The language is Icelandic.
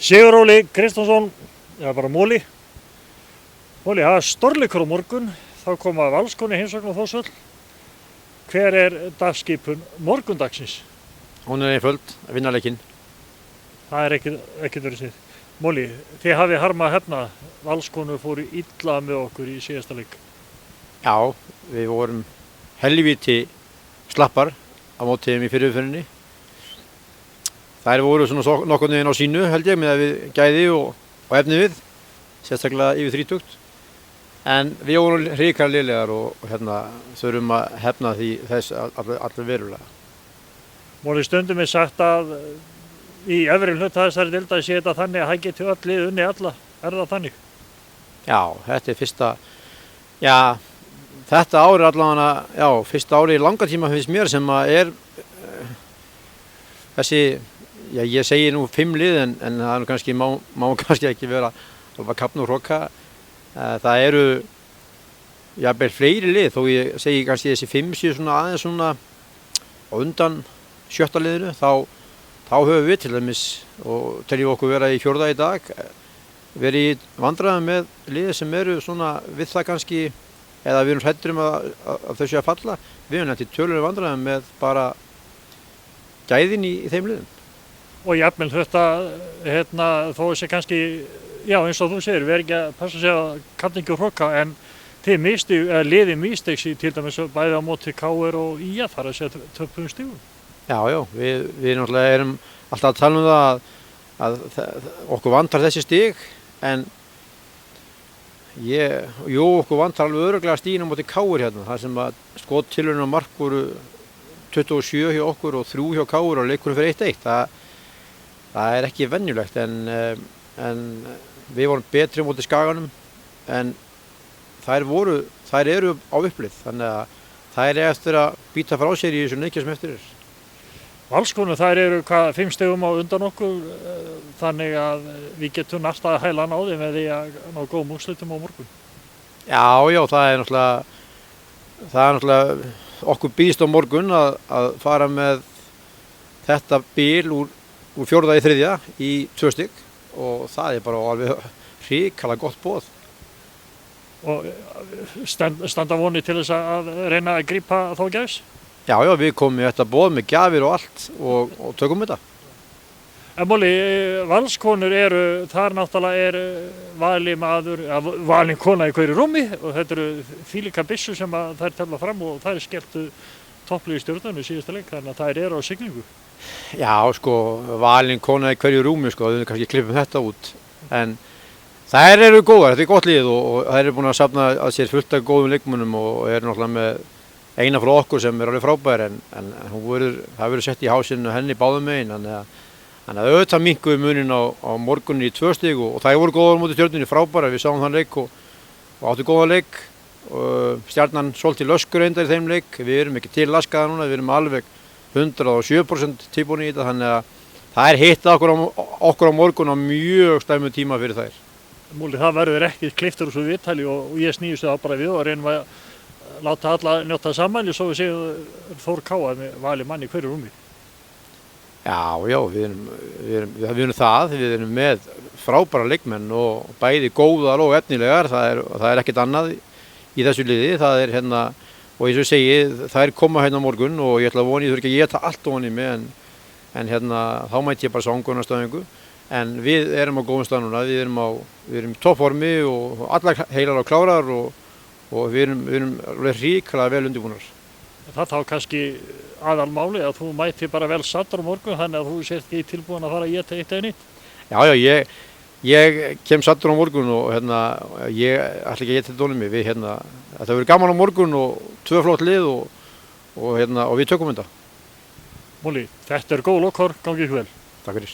Sigur Óli Kristjánsson, eða bara Móli. Móli, það er stórleikur á morgun, þá koma Valskóni heimsókn á Þórshöll. Hver er dagskipun morgundagsins? Hún er einföld, að vinna leikinn. Það er ekkert verið séð. Móli, þið hafið harma að hefna, Valskónu fóru illa með okkur í síðasta leik. Já, við vorum helvíti slappar á móti þeim í fyrirferðinni. Þær voru svona nokkurn veginn á sínu held ég með að við gæði og efni við, sérstaklega yfir 30. En við vorum hrikalega lélegar og þurfum að hefna þess allir verulega. Móli, stundum er sagt að í efri hluta þessari deildar sé þetta þannig að hann geti öll lið unni alla. Er það þannig? Já, þetta er þetta ár er allavega, fyrsta ári í langa tíma finnst mér sem að er þessi, ég segi nú 5 lið en það er kannski, má kannski ekki vera alveg kapn og hroka. Það eru jafnvel fleiri lið, þó ég segi kannski þessi 5 séu svona aðeins svona á undan 7. liðinu, þá höfum við til dæmis, og teljum okkur vera í 4. í dag, verið í vandræðum með lið sem eru svona við það kannski, eða við erum hræddir að þau séu að falla. Við erum nætti tölulega vandræðum með bara gæðin í þeim liðum. Og jafnvel þetta, þó þessi kannski, já eins og þú segir, við erum ekki að passa sig að kalla ekki hroka, en liðið místegs í til dæmis bæði á móti KR og IA þar að segja töpum stigum. Já, við náttúrulega erum alltaf að tala um það að okkur vantar þessi stig, en okkur vantar alveg örugglega stigin á móti KR hérna, þar sem að skottilraunir á mark voru 27 hjá okkur og 3 hjá KR og leikurinn fyrir 1-1. Það er ekki venjulegt, en við vorum betri á móti Skaganum, en þær eru á upplið, þannig að þær eru eftir að býta frá sér í þessu leikja sem eftir er. Valskónu, þær eru 5 stigum á undan okkur, þannig að við getum næsta hælan á þeim með því að ná góðum úrslitum á morgun. Já, það er náttúrulega okkur býðst á morgun að fara með þetta bil úr 4. í 3. í 2 stig og það er bara alveg hrikalega gott boð. Og standa vonir til þess að reyna að grípa þá gæs? Já, við komum í þetta boð með gjafir og allt og tökum þetta. En Móli, Valskonur þar náttúrulega valin kona í hverju rúmi og þetta eru þvílíka byssur sem þær tefla fram og þær skelltu topplið í stjórnunni síðasta leik, þannig að þær eru á siglingu. Já, valin kona í hverju rúmi, við kannski klippum þetta út, en þær eru góðar, þetta er gott lið og þær eru búin að safna að sér fullt af góðum leikmönnum og eru náttúrulega með eina frá okkur sem er alveg frábær, en það verður sett í hásinu henni báðum megin, þannig að auðvitað minnkuðu munin á morgunni í 2 stig og það voru góðar á móti Stjörnunni, frábæra, við sáum þann leik og áttu góða leik. Stjarnan svolítið löskur reyndar í þeim leik, við erum ekki til laskaða núna, við erum alveg 107% tilbúin í þetta, þannig að það er hitt okkur á morgun á mjög slæmum tíma fyrir þær. Móli, það verður ekki klipptur úr svo viðtali og ég snýðist það bara við og reynum að láta alla njóta saman, svo við segjum Þór Káa með valið mann í hverju rúmi. Já, við erum með frábæra leikmenn og bæði góðar og efnilegar, það er ekkert annað í þessu liði, það er og eins og ég segi, þær koma hérna á morgun og ég ætla að vona, ég þurfi ekki að geta allt ofan í mig, en þá mæti ég bara sangurnarstöðingu, en við erum á góðum stað núna, við erum í toppformi og allar heilar og klárar og við erum hrikalega vel undirbúnar. Það þá kannski aðalmáli að þú mæti bara vel sattur á morgun, þannig að þú sért ekki tilbúin að fara að éta eitt eða nýtt. Já, ég kem sattur á morgun og ég ætla ekki að éta þetta honum mig. Það verður gaman á morgun og 2 flott lið og við tökum þetta. Móli, þetta er góð lokor, gangi ykkur vel. Takk fyrir.